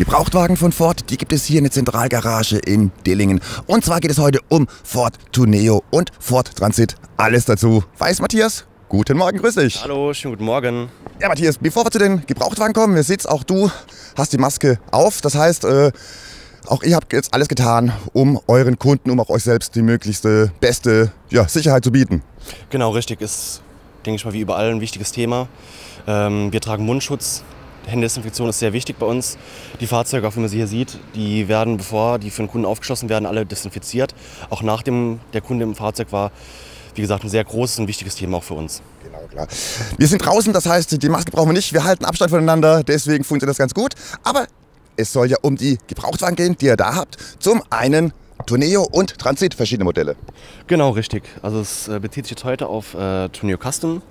Gebrauchtwagen von Ford, die gibt es hier in der Zentralgarage in Dillingen. Und zwar geht es heute um Ford Tourneo und Ford Transit. Alles dazu weiß Matthias. Guten Morgen, grüß dich. Hallo, schönen guten Morgen. Ja, Matthias, bevor wir zu den Gebrauchtwagen kommen, ihr seht, auch du hast die Maske auf. Das heißt, auch ihr habt jetzt alles getan, um euren Kunden, um auch euch selbst die möglichste, beste Sicherheit zu bieten. Genau, richtig. Ist, denke ich mal, wie überall ein wichtiges Thema. Wir tragen Mundschutz. Händedesinfektion ist sehr wichtig bei uns. Die Fahrzeuge, auch wie man sie hier sieht, die werden, bevor die für den Kunden aufgeschlossen werden, alle desinfiziert. Auch nachdem der Kunde im Fahrzeug war, wie gesagt, ein sehr großes und wichtiges Thema auch für uns. Genau, klar. Wir sind draußen, das heißt, die Maske brauchen wir nicht. Wir halten Abstand voneinander, deswegen funktioniert das ganz gut. Aber es soll ja um die Gebrauchtwagen gehen, die ihr da habt. Zum einen Tourneo und Transit, verschiedene Modelle. Genau, richtig. Also es bezieht sich jetzt heute auf Tourneo Custom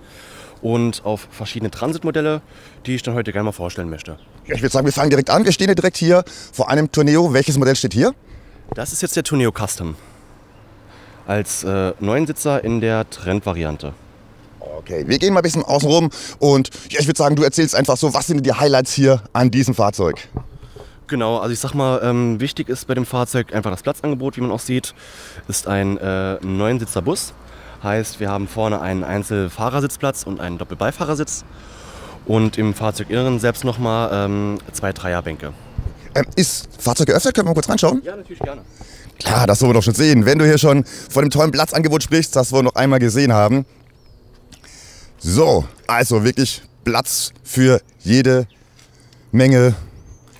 und auf verschiedene Transitmodelle, die ich dann heute gerne mal vorstellen möchte. Ja, ich würde sagen, wir fangen direkt an. Wir stehen hier direkt hier vor einem Tourneo. Welches Modell steht hier? Das ist jetzt der Tourneo Custom. Als Neunsitzer in der Trend-Variante. Okay, wir gehen mal ein bisschen außen rum und ich würde sagen, du erzählst einfach so, was sind die Highlights hier an diesem Fahrzeug? Genau, also ich sag mal, wichtig ist bei dem Fahrzeug einfach das Platzangebot, wie man auch sieht. Ist ein Neunsitzer Bus. Heißt, wir haben vorne einen Einzelfahrersitzplatz und einen Doppelbeifahrersitz. Und im Fahrzeuginneren selbst nochmal 2 Dreierbänke. Ist Fahrzeug geöffnet? Können wir mal kurz reinschauen? Ja, natürlich gerne. Klar, das wollen wir doch schon sehen. Wenn du hier schon von dem tollen Platzangebot sprichst, das wollen wir noch einmal gesehen haben. So, also wirklich Platz für jede Menge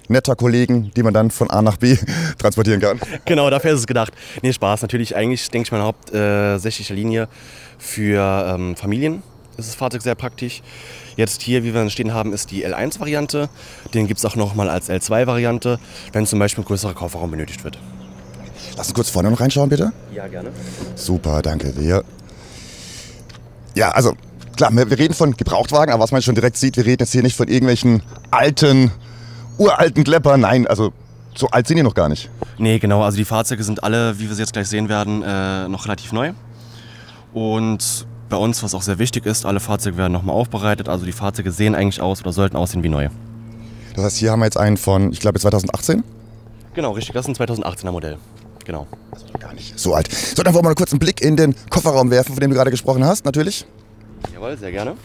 netter Kollegen, die man dann von A nach B transportieren kann. Genau, dafür ist es gedacht. Nee, Spaß. Natürlich, eigentlich denke ich mal in hauptsächlicher Linie für Familien ist das Fahrzeug sehr praktisch. Jetzt hier, wie wir stehen haben, ist die L1-Variante. Den gibt es auch noch mal als L2-Variante, wenn zum Beispiel ein größerer Kofferraum benötigt wird. Lass uns kurz vorne noch reinschauen, bitte. Ja, gerne. Super, danke dir. Ja, also klar, wir reden von Gebrauchtwagen, aber was man schon direkt sieht, wir reden jetzt hier nicht von irgendwelchen uralten Kleppern. Nein, also so alt sind die noch gar nicht. Nee, genau. Also die Fahrzeuge sind alle, wie wir sie jetzt gleich sehen werden, noch relativ neu. Und bei uns, was auch sehr wichtig ist, alle Fahrzeuge werden nochmal aufbereitet. Also die Fahrzeuge sehen eigentlich aus oder sollten aussehen wie neu. Das heißt, hier haben wir jetzt einen von, ich glaube, 2018? Genau, richtig. Das ist ein 2018er Modell. Genau. Das ist doch gar nicht so alt. So, dann wollen wir mal kurz einen Blick in den Kofferraum werfen, von dem du gerade gesprochen hast, natürlich. Jawohl, sehr gerne.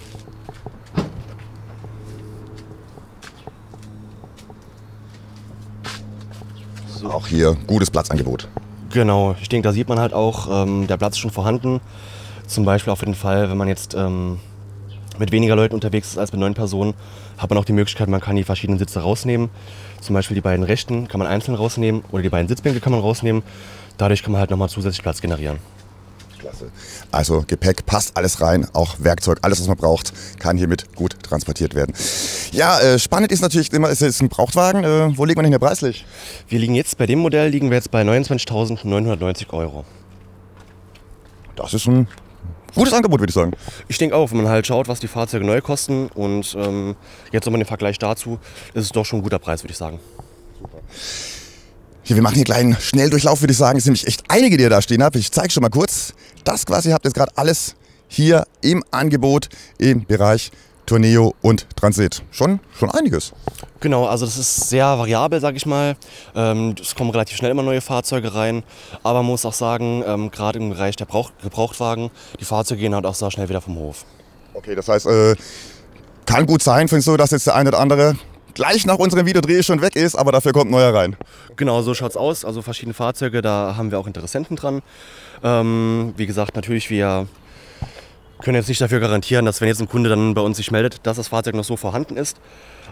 So. Auch hier gutes Platzangebot. Genau, ich denke, da sieht man halt auch, der Platz ist schon vorhanden. Zum Beispiel auch für den Fall, wenn man jetzt mit weniger Leuten unterwegs ist als mit 9 Personen, hat man auch die Möglichkeit, man kann die verschiedenen Sitze rausnehmen. Zum Beispiel die beiden rechten kann man einzeln rausnehmen oder die beiden Sitzbänke kann man rausnehmen. Dadurch kann man halt nochmal zusätzlich Platz generieren. Klasse. Also Gepäck passt alles rein, auch Werkzeug, alles was man braucht, kann hiermit gut transportiert werden. Ja, spannend ist natürlich immer, es ist ein Gebrauchtwagen. Wo liegt man denn hier preislich? Wir liegen jetzt bei dem Modell bei 29.990 €. Das ist ein gutes Angebot, würde ich sagen. Ich denke auch, wenn man halt schaut, was die Fahrzeuge neu kosten und jetzt nochmal den Vergleich dazu, ist es doch schon ein guter Preis, würde ich sagen. Super. Hier, wir machen hier einen kleinen Schnelldurchlauf, würde ich sagen. Es sind nämlich echt einige, die ihr da stehen habt. Ich zeige schon mal kurz. Das quasi habt ihr jetzt gerade alles hier im Angebot im Bereich Tourneo und Transit. Schon einiges. Genau, also das ist sehr variabel, sage ich mal. Es kommen relativ schnell immer neue Fahrzeuge rein. Aber man muss auch sagen, gerade im Bereich der Gebrauchtwagen, die Fahrzeuge gehen halt auch sehr schnell wieder vom Hof. Okay, das heißt, kann gut sein, findest du, dass jetzt der eine oder andere gleich nach unserem Videodreh schon weg ist, aber dafür kommt ein neuer rein. Genau, so schaut's aus. Also verschiedene Fahrzeuge, da haben wir auch Interessenten dran. Wie gesagt, natürlich, wir können jetzt nicht dafür garantieren, dass wenn jetzt ein Kunde dann bei uns sich meldet, dass das Fahrzeug noch so vorhanden ist.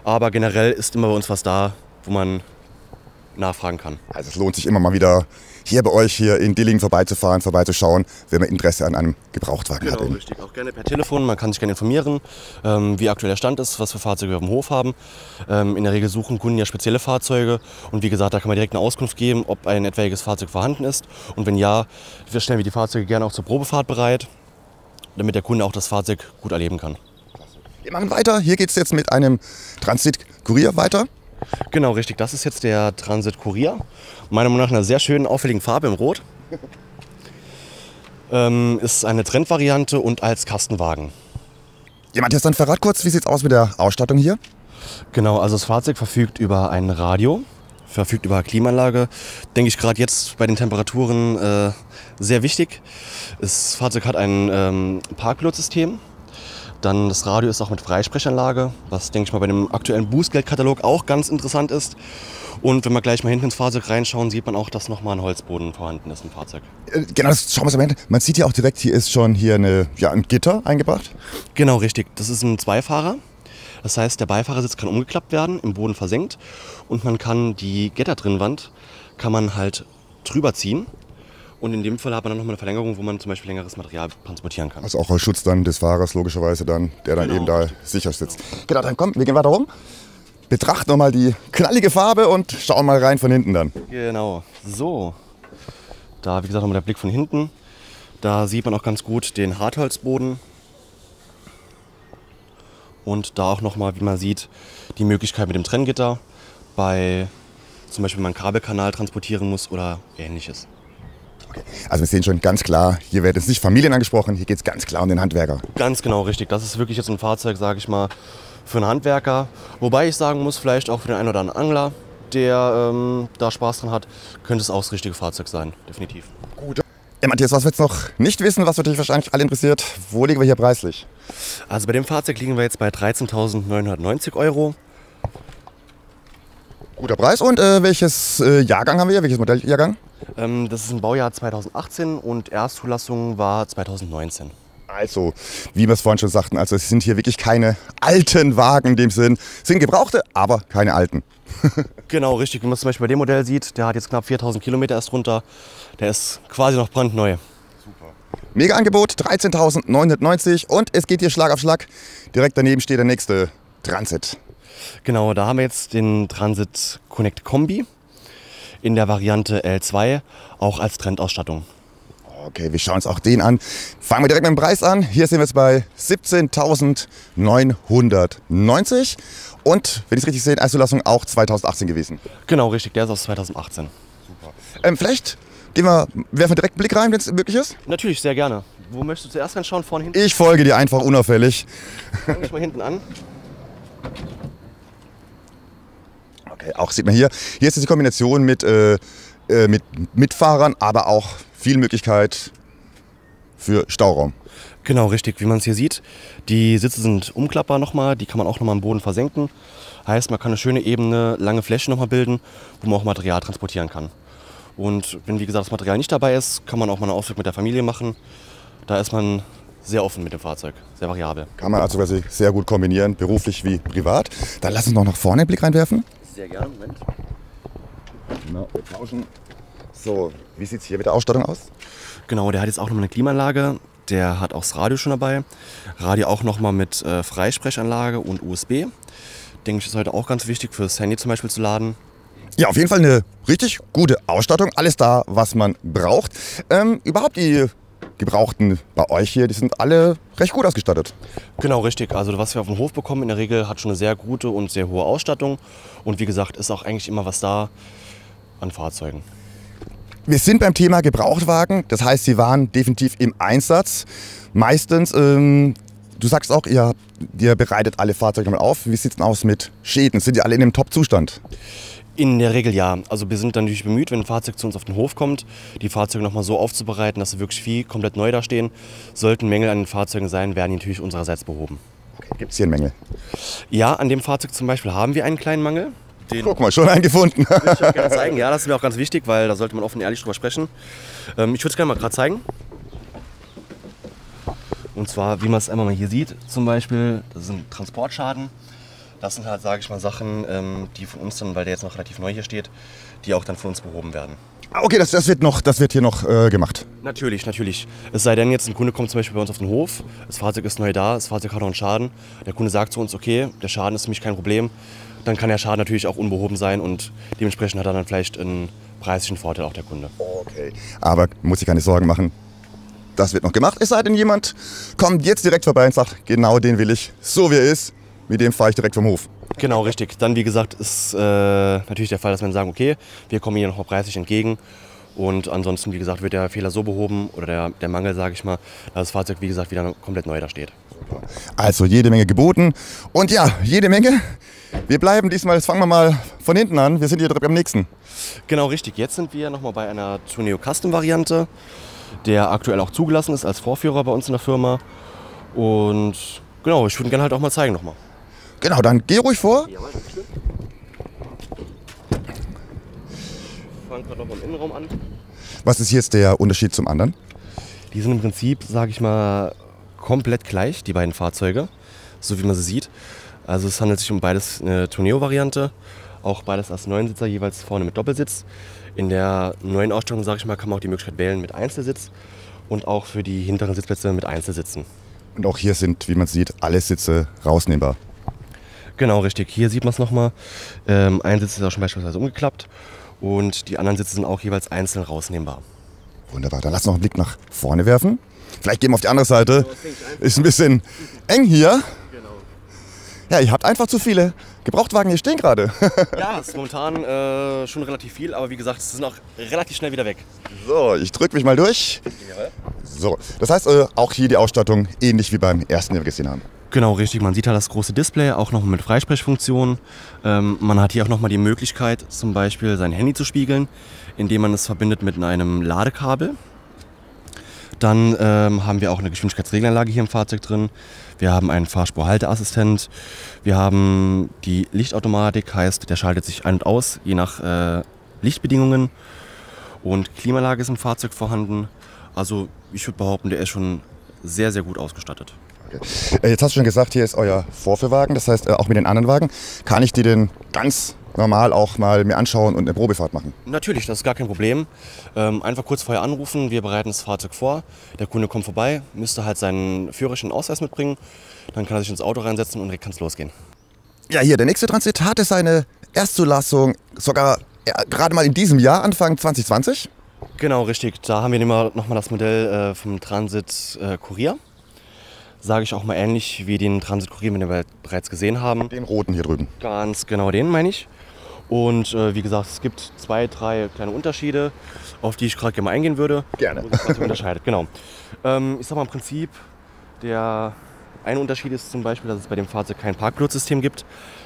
Aber generell ist immer bei uns was da, wo man nachfragen kann. Also es lohnt sich immer mal wieder hier bei euch hier in Dillingen vorbeizufahren, vorbeizuschauen, wenn man Interesse an einem Gebrauchtwagen hat. Genau, richtig. Auch gerne per Telefon. Man kann sich gerne informieren, wie aktuell der Stand ist, was für Fahrzeuge wir auf dem Hof haben. In der Regel suchen Kunden ja spezielle Fahrzeuge. Und wie gesagt, da kann man direkt eine Auskunft geben, ob ein etwaiges Fahrzeug vorhanden ist. Und wenn ja, stellen wir die Fahrzeuge gerne auch zur Probefahrt bereit, damit der Kunde auch das Fahrzeug gut erleben kann. Wir machen weiter. Hier geht es jetzt mit einem Transit Courier weiter. Genau, richtig. Das ist jetzt der Transit Courier. Meiner Meinung nach in einer sehr schönen, auffälligen Farbe im Rot. Ist eine Trendvariante und als Kastenwagen. Jemand jetzt dann verrat kurz, wie sieht es aus mit der Ausstattung hier? Genau, also das Fahrzeug verfügt über ein Radio, verfügt über Klimaanlage. Denke ich gerade jetzt bei den Temperaturen sehr wichtig. Das Fahrzeug hat ein Parkpilotsystem. Dann das Radio ist auch mit Freisprechanlage, was, denke ich mal, bei dem aktuellen Bußgeldkatalog auch ganz interessant ist. Und wenn wir gleich mal hinten ins Fahrzeug reinschauen, sieht man auch, dass nochmal ein Holzboden vorhanden ist im Fahrzeug. Genau, das schauen wir uns am Ende. Man sieht ja auch direkt, hier ist schon ein Gitter eingebracht. Genau, richtig. Das ist ein Zweifahrer. Das heißt, der Beifahrersitz kann umgeklappt werden, im Boden versenkt. Und man kann die Gitterdrinwand kann man halt drüber ziehen. Und in dem Fall hat man dann nochmal eine Verlängerung, wo man zum Beispiel längeres Material transportieren kann. Also auch als Schutz dann des Fahrers logischerweise dann, der dann eben da sicher sitzt. Genau, dann komm, wir gehen weiter rum. Betrachten nochmal die knallige Farbe und schauen mal rein von hinten dann. Genau, so. Da, wie gesagt, nochmal der Blick von hinten. Da sieht man auch ganz gut den Hartholzboden. Und da auch nochmal, wie man sieht, die Möglichkeit mit dem Trenngitter bei zum Beispiel, wenn man einen Kabelkanal transportieren muss oder ähnliches. Okay. Also wir sehen schon ganz klar, hier wird jetzt nicht Familien angesprochen, hier geht es ganz klar um den Handwerker. Ganz genau, richtig. Das ist wirklich jetzt ein Fahrzeug, sage ich mal, für einen Handwerker. Wobei ich sagen muss, vielleicht auch für den einen oder anderen Angler, der da Spaß dran hat, könnte es auch das richtige Fahrzeug sein, definitiv. Gut. Ja, Matthias, was wir jetzt noch nicht wissen, was dich wahrscheinlich alle interessiert, wo liegen wir hier preislich? Also bei dem Fahrzeug liegen wir jetzt bei 13.990 €. Guter Preis. Und welches Jahrgang haben wir hier? Welches Modelljahrgang? Das ist ein Baujahr 2018 und Erstzulassung war 2019. Also, wie wir es vorhin schon sagten, also es sind hier wirklich keine alten Wagen in dem Sinn. Es sind gebrauchte, aber keine alten. Genau, richtig. Wie man zum Beispiel bei dem Modell sieht, der hat jetzt knapp 4.000 Kilometer erst runter. Der ist quasi noch brandneu. Super. Mega Angebot, 13.990 und es geht hier Schlag auf Schlag. Direkt daneben steht der nächste Transit. Genau, da haben wir jetzt den Transit Connect Kombi in der Variante L2, auch als Trendausstattung. Okay, wir schauen uns auch den an. Fangen wir direkt mit dem Preis an. Hier sind wir jetzt bei 17.990 und, wenn ich es richtig sehe, Erstzulassung auch 2018 gewesen. Genau, richtig, der ist aus 2018. Super. Vielleicht werfen wir direkt einen Blick rein, wenn es möglich ist? Natürlich, sehr gerne. Wo möchtest du zuerst reinschauen? Vorne, hinten? Ich folge dir einfach unauffällig. Fange ich mal hinten an. Okay, auch sieht man hier. Hier ist die Kombination mit Mitfahrern, aber auch viel Möglichkeit für Stauraum. Genau, richtig. Wie man es hier sieht, die Sitze sind umklappbar nochmal, die kann man auch nochmal am Boden versenken. Heißt, man kann eine schöne ebene, lange Fläche nochmal bilden, wo man auch Material transportieren kann. Und wenn, wie gesagt, das Material nicht dabei ist, kann man auch mal einen Ausflug mit der Familie machen. Da ist man sehr offen mit dem Fahrzeug, sehr variabel. Kann man also quasi sehr gut kombinieren, beruflich wie privat. Dann lass uns noch nach vorne einen Blick reinwerfen. Sehr gerne, Moment. Genau, tauschen. So, wie sieht es hier mit der Ausstattung aus? Genau, der hat jetzt auch nochmal eine Klimaanlage. Der hat auch das Radio schon dabei. Radio auch nochmal mit Freisprechanlage und USB. Denke ich, ist heute auch ganz wichtig fürs Handy zum Beispiel zu laden. Ja, auf jeden Fall eine richtig gute Ausstattung. Alles da, was man braucht. Überhaupt die Gebrauchten bei euch hier, die sind alle recht gut ausgestattet. Genau, richtig. Also was wir auf dem Hof bekommen in der Regel hat schon eine sehr gute und sehr hohe Ausstattung. Und wie gesagt, ist auch eigentlich immer was da an Fahrzeugen. Wir sind beim Thema Gebrauchtwagen, das heißt, sie waren definitiv im Einsatz. Meistens, du sagst auch, ihr bereitet alle Fahrzeuge mal auf. Wie sieht es denn aus mit Schäden? Sind die alle in einem Top-Zustand? In der Regel ja. Also wir sind dann natürlich bemüht, wenn ein Fahrzeug zu uns auf den Hof kommt, die Fahrzeuge nochmal so aufzubereiten, dass sie wirklich wie komplett neu da stehen. Sollten Mängel an den Fahrzeugen sein, werden die natürlich unsererseits behoben. Okay. Gibt es hier einen Mängel? Ja, an dem Fahrzeug zum Beispiel haben wir einen kleinen Mangel. Den Guck mal, schon einen gefunden. würde ich auch gerne zeigen. Ja, das ist mir auch ganz wichtig, weil da sollte man offen und ehrlich drüber sprechen. Ich würde es gerne mal gerade zeigen. Und zwar, wie man es einmal mal hier sieht, zum Beispiel, das sind Transportschaden. Das sind halt, sage ich mal, Sachen, die von uns dann, weil der jetzt noch relativ neu hier steht, die auch dann von uns behoben werden. Okay, das wird hier noch gemacht. Natürlich, natürlich. Es sei denn, jetzt ein Kunde kommt zum Beispiel bei uns auf den Hof, das Fahrzeug ist neu da, das Fahrzeug hat noch einen Schaden. Der Kunde sagt zu uns, okay, der Schaden ist für mich kein Problem. Dann kann der Schaden natürlich auch unbehoben sein und dementsprechend hat er dann vielleicht einen preislichen Vorteil auch der Kunde. Okay, aber muss ich keine Sorgen machen. Das wird noch gemacht. Es sei denn, jemand kommt jetzt direkt vorbei und sagt, genau den will ich, so wie er ist. Mit dem fahre ich direkt vom Hof. Genau, richtig. Dann, wie gesagt, ist natürlich der Fall, dass wir sagen, okay, wir kommen hier nochmal preislich entgegen. Und ansonsten, wie gesagt, wird der Fehler so behoben oder der Mangel, sage ich mal, dass das Fahrzeug, wie gesagt, wieder komplett neu da steht. Also jede Menge geboten. Und ja, jede Menge. Wir bleiben diesmal, jetzt fangen wir mal von hinten an. Wir sind hier direkt am nächsten. Genau, richtig. Jetzt sind wir nochmal bei einer Tourneo Custom Variante, der aktuell auch zugelassen ist als Vorführer bei uns in der Firma. Und genau, ich würde ihn gerne halt auch mal zeigen nochmal. Genau, dann geh ruhig vor. Ja, danke schön. Ich fange gerade noch mal im Innenraum an. Was ist jetzt der Unterschied zum anderen? Die sind im Prinzip, sage ich mal, komplett gleich, die beiden Fahrzeuge, so wie man sie sieht. Also es handelt sich um beides eine Tourneo-Variante, auch beides als Neunsitzer, jeweils vorne mit Doppelsitz. In der neuen Ausstattung, sage ich mal, kann man auch die Möglichkeit wählen mit Einzelsitz und auch für die hinteren Sitzplätze mit Einzelsitzen. Und auch hier sind, wie man sieht, alle Sitze rausnehmbar. Genau, richtig. Hier sieht man es nochmal. Ein Sitz ist auch schon beispielsweise umgeklappt und die anderen Sitze sind auch jeweils einzeln rausnehmbar. Wunderbar, dann lass noch einen Blick nach vorne werfen. Vielleicht gehen wir auf die andere Seite. Ist ein bisschen eng hier. Genau. Ja, ihr habt einfach zu viele Gebrauchtwagen hier stehen gerade. Ja, es ist momentan schon relativ viel, aber wie gesagt, es sind auch relativ schnell wieder weg. So, ich drücke mich mal durch. So, das heißt auch hier die Ausstattung ähnlich wie beim ersten, den wir gesehen haben. Genau, richtig. Man sieht halt das große Display, auch noch mit Freisprechfunktion. Man hat hier auch nochmal die Möglichkeit, zum Beispiel sein Handy zu spiegeln, indem man es verbindet mit einem Ladekabel. Dann haben wir auch eine Geschwindigkeitsregelanlage hier im Fahrzeug drin. Wir haben einen Fahrspurhalteassistent. Wir haben die Lichtautomatik, heißt, der schaltet sich ein und aus, je nach Lichtbedingungen. Und Klimaanlage ist im Fahrzeug vorhanden. Also ich würde behaupten, der ist schon sehr, sehr gut ausgestattet. Okay. Jetzt hast du schon gesagt, hier ist euer Vorführwagen. Das heißt, auch mit den anderen Wagen. Kann ich die denn ganz normal auch mal mir anschauen und eine Probefahrt machen? Natürlich, das ist gar kein Problem. Einfach kurz vorher anrufen, wir bereiten das Fahrzeug vor. Der Kunde kommt vorbei, müsste halt seinen Führerschein und Ausweis mitbringen. Dann kann er sich ins Auto reinsetzen und direkt kann es losgehen. Ja, hier, der nächste Transit hatte seine Erstzulassung sogar gerade mal in diesem Jahr, Anfang 2020. Genau, richtig. Da haben wir nochmal das Modell vom Transit Courier. Sage ich auch mal ähnlich wie den Transit Courier, den wir bereits gesehen haben. Den roten hier drüben. Ganz genau den meine ich. Und wie gesagt, es gibt 2, 3 kleine Unterschiede, auf die ich gerade gerne mal eingehen würde. Gerne. Wo sich das unterscheidet, genau. Ich sag mal im Prinzip, der eine Unterschied ist zum Beispiel, dass es bei dem Fahrzeug kein Parkpilotsystem gibt.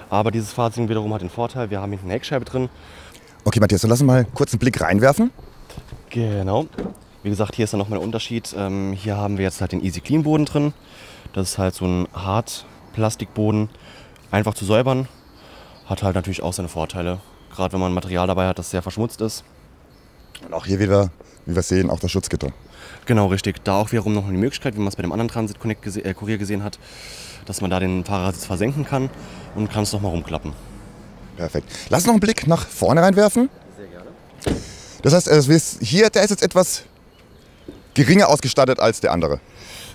Aber dieses Fahrzeug wiederum hat den Vorteil, wir haben hinten eine Heckscheibe drin. Okay, Matthias, dann lass uns mal kurz einen Blick reinwerfen. Genau. Wie gesagt, hier ist dann nochmal der Unterschied. Hier haben wir jetzt halt den Easy Clean Boden drin. Das ist halt so ein Hartplastikboden, einfach zu säubern. Hat halt natürlich auch seine Vorteile. Gerade wenn man Material dabei hat, das sehr verschmutzt ist. Und auch hier wieder, wie wir sehen, auch das Schutzgitter. Genau, richtig. Da auch wiederum noch die Möglichkeit, wie man es bei dem anderen Transit Connect Courier gesehen hat, dass man da den Fahrersitz versenken kann und kann es nochmal rumklappen. Perfekt. Lass noch einen Blick nach vorne reinwerfen. Sehr gerne. Das heißt, hier, der ist jetzt etwas geringer ausgestattet als der andere.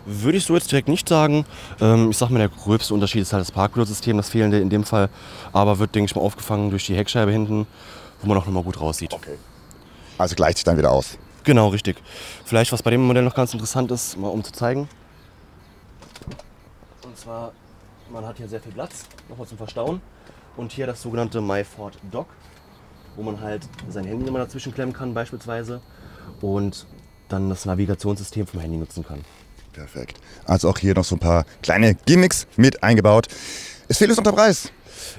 Würde ich so jetzt direkt nicht sagen. Ich sag mal, der gröbste Unterschied ist halt das Parkpilotsystem, das fehlende in dem Fall. Aber wird, denke ich mal, aufgefangen durch die Heckscheibe hinten, wo man auch nochmal gut raussieht. Okay. Also gleicht sich dann wieder aus. Genau, richtig. Vielleicht, was bei dem Modell noch ganz interessant ist, mal um zu zeigen. Und zwar, man hat hier sehr viel Platz, nochmal zum Verstauen. Und hier das sogenannte MyFord Dock, wo man halt sein Handy immer dazwischen klemmen kann beispielsweise. Und dann das Navigationssystem vom Handy nutzen kann. Perfekt. Also auch hier noch so ein paar kleine Gimmicks mit eingebaut. Es fehlt uns noch der Preis.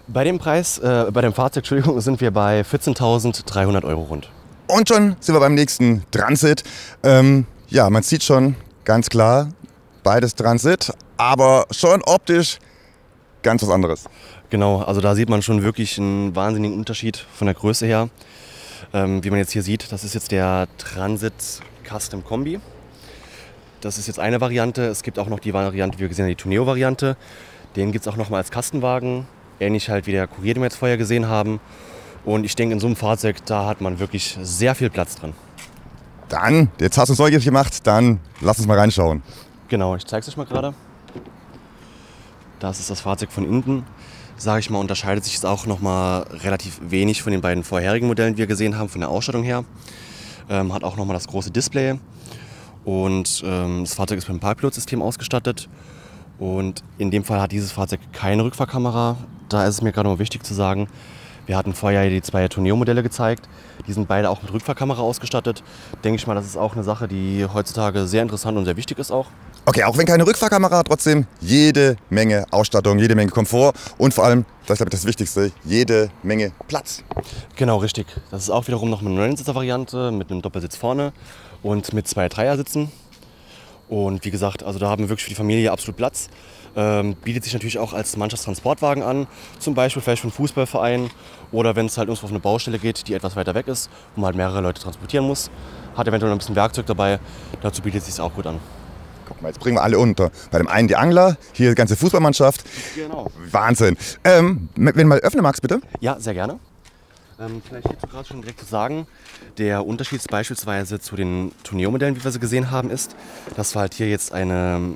Bei dem Preis, bei dem Fahrzeug, Entschuldigung, sind wir bei 14.300 € rund. Und schon sind wir beim nächsten Transit. Ja, man sieht schon ganz klar, beides Transit, aber schon optisch ganz was anderes. Genau, also da sieht man schon wirklich einen wahnsinnigen Unterschied von der Größe her. Wie man jetzt hier sieht, das ist jetzt der Transit Custom Kombi. Das ist jetzt eine Variante. Es gibt auch noch die Variante, wie wir gesehen haben, die Tourneo-Variante. Den gibt es auch noch mal als Kastenwagen. Ähnlich halt wie der Courier, den wir jetzt vorher gesehen haben. Und ich denke, in so einem Fahrzeug, da hat man wirklich sehr viel Platz drin. Dann, jetzt hast du uns neugierig gemacht, dann lass uns mal reinschauen. Genau, ich zeige es euch mal gerade. Das ist das Fahrzeug von innen. Sage ich mal, unterscheidet sich es auch noch mal relativ wenig von den beiden vorherigen Modellen, die wir gesehen haben, von der Ausstattung her. Hat auch noch mal das große Display. Und das Fahrzeug ist mit dem Parkpilotsystem ausgestattet. Und in dem Fall hat dieses Fahrzeug keine Rückfahrkamera. Da ist es mir gerade mal wichtig zu sagen, wir hatten vorher die 2 Tourneo-Modelle gezeigt. Die sind beide auch mit Rückfahrkamera ausgestattet. Denke ich mal, das ist auch eine Sache, die heutzutage sehr interessant und sehr wichtig ist auch. Okay, auch wenn keine Rückfahrkamera, trotzdem jede Menge Ausstattung, jede Menge Komfort und vor allem, das ist glaube ich das Wichtigste, jede Menge Platz. Genau, richtig. Das ist auch wiederum noch eine 9-Sitzer-Variante mit einem Doppelsitz vorne und mit 2 Dreiersitzen. Und wie gesagt, also da haben wir wirklich für die Familie absolut Platz. Bietet sich natürlich auch als Mannschaftstransportwagen an, zum Beispiel vielleicht für einen Fußballverein oder wenn es halt irgendwo auf eine Baustelle geht, die etwas weiter weg ist, wo man halt mehrere Leute transportieren muss. Hat eventuell noch ein bisschen Werkzeug dabei, dazu bietet es sich auch gut an. Guck mal, jetzt bringen wir alle unter. Bei dem einen die Angler, hier die ganze Fußballmannschaft. Genau. Wahnsinn. Wenn du mal öffnen magst, bitte. Ja, sehr gerne. Vielleicht hierzu gerade schon direkt zu sagen, der Unterschied beispielsweise zu den Tourneo-Modellen, wie wir sie gesehen haben, ist, dass wir halt hier jetzt eine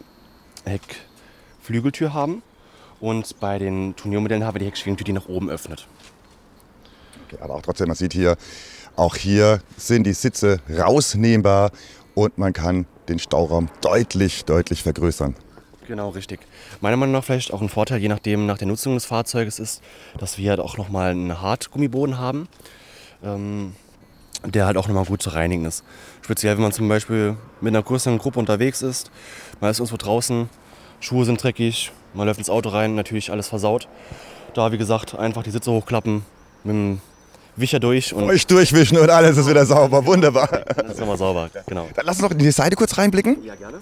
Heckflügeltür haben und bei den Tourneo-Modellen haben wir die Heckschwingtür, die nach oben öffnet. Okay, aber auch trotzdem, man sieht hier, auch hier sind die Sitze rausnehmbar und man kann den Stauraum deutlich vergrößern. Genau, richtig. Meiner Meinung nach vielleicht auch ein Vorteil, je nachdem nach der Nutzung des Fahrzeuges ist, dass wir halt auch nochmal einen Hartgummiboden haben, der halt auch nochmal gut zu reinigen ist. Speziell, wenn man zum Beispiel mit einer größeren Gruppe unterwegs ist, man ist irgendwo draußen, Schuhe sind dreckig, man läuft ins Auto rein, natürlich alles versaut. Da, wie gesagt, einfach die Sitze hochklappen, mit dem Wischer durch und Euch durchwischen und alles ist wieder sauber. Wunderbar. das ist nochmal sauber, genau. Dann lass uns noch in die Seite kurz reinblicken. Ja, gerne.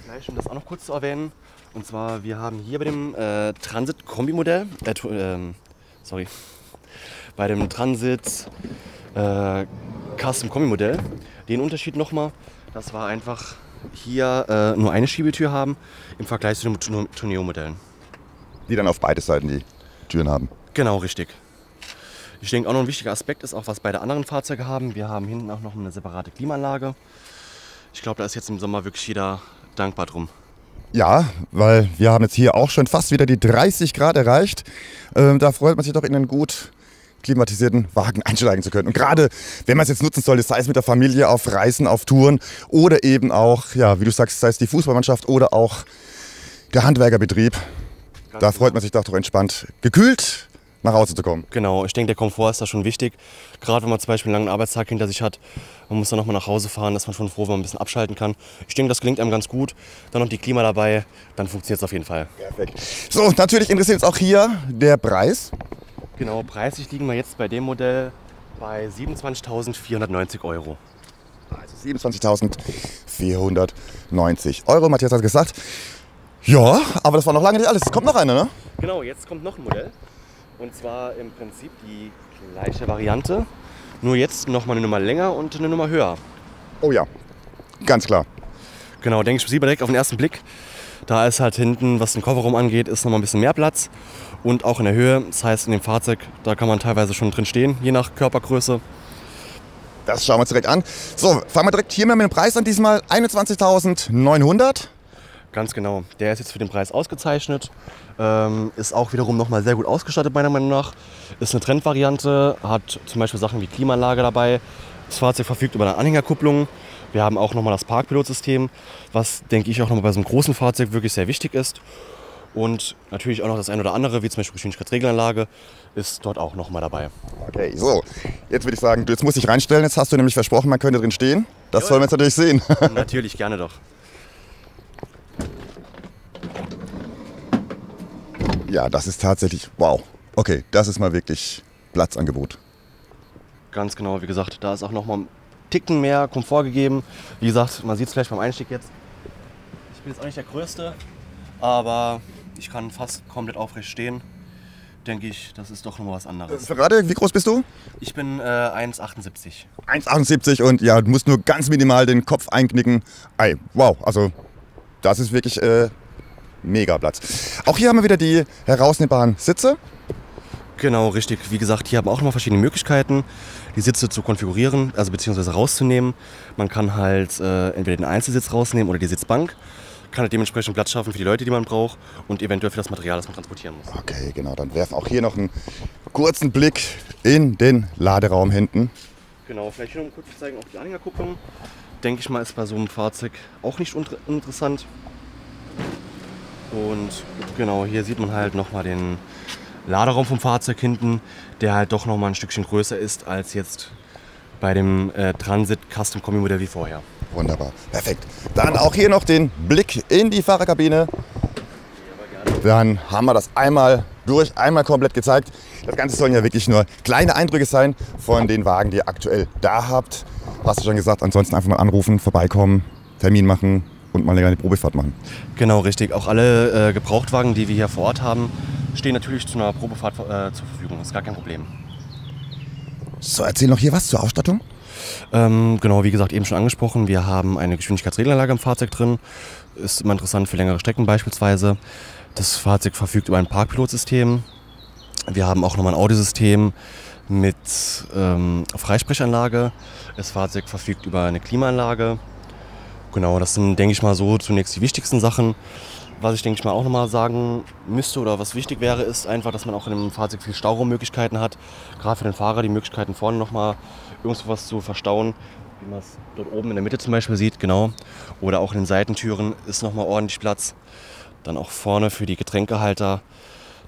Vielleicht um das auch noch kurz zu erwähnen. Und zwar, wir haben hier bei dem Transit-Kombi-Modell, bei dem Transit Custom-Kombi-Modell, den Unterschied nochmal, dass wir einfach hier nur eine Schiebetür haben im Vergleich zu den Tourneo-Modellen. Die dann auf beide Seiten die Türen haben. Genau, richtig. Ich denke auch noch ein wichtiger Aspekt ist auch, was beide anderen Fahrzeuge haben. Wir haben hinten auch noch eine separate Klimaanlage. Ich glaube, da ist jetzt im Sommer wirklich jeder dankbar drum. Ja, weil wir haben jetzt hier auch schon fast wieder die 30 Grad erreicht. Da freut man sich doch in einen gut klimatisierten Wagen einsteigen zu können. Und gerade wenn man es jetzt nutzen sollte, sei es mit der Familie auf Reisen, auf Touren oder eben auch, ja, wie du sagst, sei es die Fußballmannschaft oder auch der Handwerkerbetrieb, da freut man sich doch entspannt, gekühlt nach Hause zu kommen. Genau, ich denke, der Komfort ist da schon wichtig. Gerade wenn man zum Beispiel einen langen Arbeitstag hinter sich hat, man muss dann nochmal nach Hause fahren, ist man schon froh, wenn man ein bisschen abschalten kann. Ich denke, das gelingt einem ganz gut. Dann noch die Klima dabei, dann funktioniert es auf jeden Fall. Perfekt. So, natürlich interessiert uns auch hier der Preis. Genau, preislich liegen wir jetzt bei dem Modell bei 27.490 €. Also 27.490 €. Matthias hat gesagt, ja, aber das war noch lange nicht alles. Es kommt noch eine, ne? Genau, jetzt kommt noch ein Modell. Und zwar im Prinzip die gleiche Variante, nur jetzt noch mal eine Nummer länger und eine Nummer höher. Oh ja, ganz klar. Genau, denke ich, sieht man direkt auf den ersten Blick. Da ist halt hinten, was den Kofferraum angeht, ist noch mal ein bisschen mehr Platz. Und auch in der Höhe, das heißt in dem Fahrzeug, da kann man teilweise schon drin stehen, je nach Körpergröße. Das schauen wir uns direkt an. So, fangen wir direkt hier mit dem Preis an, diesmal 21.900. Ganz genau, der ist jetzt für den Preis ausgezeichnet. Ist auch wiederum noch mal sehr gut ausgestattet, meiner Meinung nach. Ist eine Trendvariante, hat zum Beispiel Sachen wie Klimaanlage dabei. Das Fahrzeug verfügt über eine Anhängerkupplung. Wir haben auch noch mal das Parkpilotsystem, was, denke ich, auch noch mal bei so einem großen Fahrzeug wirklich sehr wichtig ist. Und natürlich auch noch das ein oder andere, wie zum Beispiel Geschwindigkeitsregelanlage, ist dort auch noch mal dabei. Okay, so, jetzt würde ich sagen, jetzt muss ich reinstellen. Jetzt hast du nämlich versprochen, man könnte drin stehen. Das wollen wir jetzt natürlich sehen. Natürlich, gerne doch. Ja, das ist tatsächlich, wow. Okay, das ist mal wirklich Platzangebot. Ganz genau, wie gesagt, da ist auch noch mal ein Ticken mehr Komfort gegeben. Wie gesagt, man sieht es vielleicht beim Einstieg jetzt. Ich bin jetzt auch nicht der Größte, aber ich kann fast komplett aufrecht stehen. Denke ich, das ist doch noch mal was anderes. Verrate, wie groß bist du? Ich bin 1,78. 1,78 und ja, du musst nur ganz minimal den Kopf einknicken. Ei, wow, also das ist wirklich mega Platz. Auch hier haben wir wieder die herausnehmbaren Sitze. Genau, richtig. Wie gesagt, hier haben wir auch noch mal verschiedene Möglichkeiten, die Sitze zu konfigurieren, also beziehungsweise rauszunehmen. Man kann halt entweder den Einzelsitz rausnehmen oder die Sitzbank. Kann halt dementsprechend Platz schaffen für die Leute, die man braucht und eventuell für das Material, das man transportieren muss. Okay, genau. Dann werfen auch hier noch einen kurzen Blick in den Laderaum hinten. Genau, vielleicht hier noch kurz zu zeigen, auch die Anhängerkupplung. Denke ich mal, ist bei so einem Fahrzeug auch nicht uninteressant. Und genau, hier sieht man halt nochmal den Laderaum vom Fahrzeug hinten, der halt doch nochmal ein Stückchen größer ist als jetzt bei dem Transit Custom Kombi Modell wie vorher. Wunderbar, perfekt. Dann auch hier noch den Blick in die Fahrerkabine. Dann haben wir das einmal durch, einmal komplett gezeigt. Das Ganze sollen ja wirklich nur kleine Eindrücke sein von den Wagen, die ihr aktuell da habt. Hast du schon gesagt, ansonsten einfach mal anrufen, vorbeikommen, Termin machen und mal eine Probefahrt machen. Genau, richtig. Auch alle Gebrauchtwagen, die wir hier vor Ort haben, stehen natürlich zu einer Probefahrt zur Verfügung. Das ist gar kein Problem. So, erzähl noch hier was zur Ausstattung. Genau, wie gesagt, eben schon angesprochen, wir haben eine Geschwindigkeitsregleranlage im Fahrzeug drin. Ist immer interessant für längere Strecken beispielsweise. Das Fahrzeug verfügt über ein Parkpilotsystem. Wir haben auch nochmal ein Audiosystem mit Freisprechanlage. Das Fahrzeug verfügt über eine Klimaanlage. Genau, das sind, denke ich mal, so zunächst die wichtigsten Sachen. Was ich, denke ich mal, auch nochmal sagen müsste oder was wichtig wäre, ist einfach, dass man auch in dem Fahrzeug viel Stauraummöglichkeiten hat. Gerade für den Fahrer die Möglichkeiten vorne nochmal irgendwo was zu verstauen, wie man es dort oben in der Mitte zum Beispiel sieht, genau. Oder auch in den Seitentüren ist nochmal ordentlich Platz. Dann auch vorne für die Getränkehalter,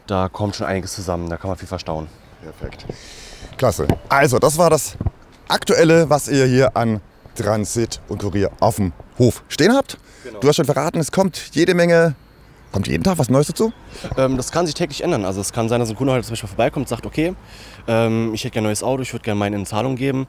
da kommt schon einiges zusammen, da kann man viel verstauen. Perfekt. Klasse. Also, das war das Aktuelle, was ihr hier an Transit und Kurier auf dem Hof stehen habt. Genau. Du hast schon verraten, es kommt kommt jeden Tag was Neues dazu? Das kann sich täglich ändern. Also es kann sein, dass ein Kunde heute zum Beispiel vorbeikommt und sagt, okay, ich hätte gerne ein neues Auto, ich würde gerne meine in Zahlung geben.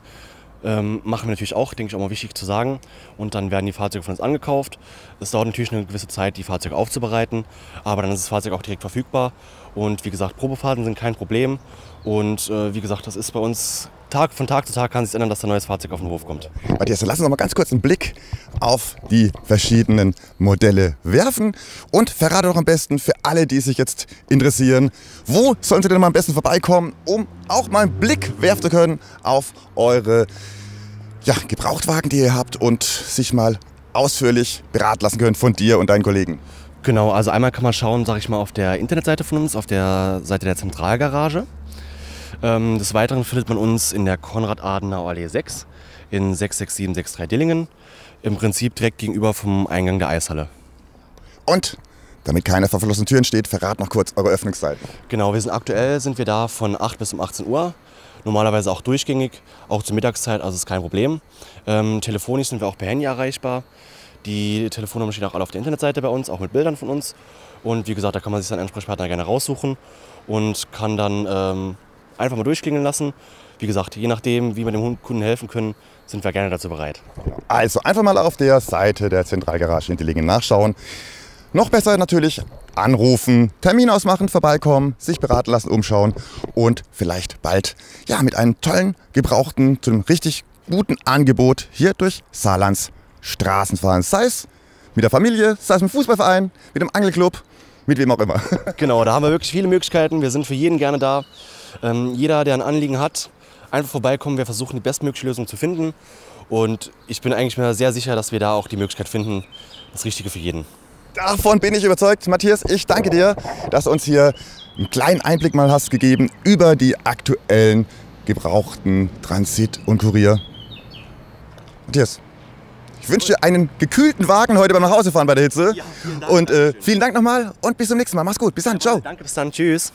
Machen wir natürlich auch, denke ich auch mal wichtig zu sagen. Und dann werden die Fahrzeuge von uns angekauft. Es dauert natürlich eine gewisse Zeit, die Fahrzeuge aufzubereiten, aber dann ist das Fahrzeug auch direkt verfügbar. Und wie gesagt, Probefahrten sind kein Problem. Und wie gesagt, das ist bei uns von Tag zu Tag kann sich ändern, dass ein neues Fahrzeug auf den Hof kommt. Matthias, lass uns noch mal ganz kurz einen Blick auf die verschiedenen Modelle werfen und verrate doch am besten für alle, die sich jetzt interessieren, wo sollen sie denn mal am besten vorbeikommen, um auch mal einen Blick werfen zu können auf eure Gebrauchtwagen, die ihr habt und sich mal ausführlich beraten lassen können von dir und deinen Kollegen. Genau, also einmal kann man schauen, sage ich mal, auf der Internetseite von uns, auf der Seite der Zentralgarage. Des Weiteren findet man uns in der Konrad-Adenauer-Allee 6 in 66763 Dillingen, im Prinzip direkt gegenüber vom Eingang der Eishalle. Und damit keiner vor verschlossenen Türen steht, verrat noch kurz eure Öffnungszeiten. Genau, aktuell sind wir da von 8 bis um 18 Uhr, normalerweise auch durchgängig, auch zur Mittagszeit, also ist kein Problem. Telefonisch sind wir auch per Handy erreichbar. Die Telefonnummer steht auch alle auf der Internetseite bei uns, auch mit Bildern von uns. Und wie gesagt, da kann man sich seinen Ansprechpartner gerne raussuchen und kann dann einfach mal durchklingeln lassen. Wie gesagt, je nachdem, wie wir dem Kunden helfen können, sind wir gerne dazu bereit. Also einfach mal auf der Seite der Zentralgarage in Dillingen nachschauen. Noch besser natürlich anrufen, Termin ausmachen, vorbeikommen, sich beraten lassen, umschauen und vielleicht bald mit einem tollen Gebrauchten zu einem richtig guten Angebot hier durch Saarlands Straßen fahren. Sei es mit der Familie, sei es mit dem Fußballverein, mit dem Angelclub, mit wem auch immer. Genau, da haben wir wirklich viele Möglichkeiten. Wir sind für jeden gerne da. Jeder, der ein Anliegen hat, einfach vorbeikommen. Wir versuchen die bestmögliche Lösung zu finden. Und ich bin eigentlich mir sehr sicher, dass wir da auch die Möglichkeit finden, das Richtige für jeden. Davon bin ich überzeugt. Matthias, ich danke dir, dass du uns hier einen kleinen Einblick mal hast gegeben über die aktuellen gebrauchten Transit und Kurier. Matthias, ich wünsche dir einen gekühlten Wagen heute beim Nachhausefahren bei der Hitze. Ja, vielen Dank. Und vielen Dank nochmal und bis zum nächsten Mal. Mach's gut. Bis dann. Ciao. Danke, bis dann. Tschüss.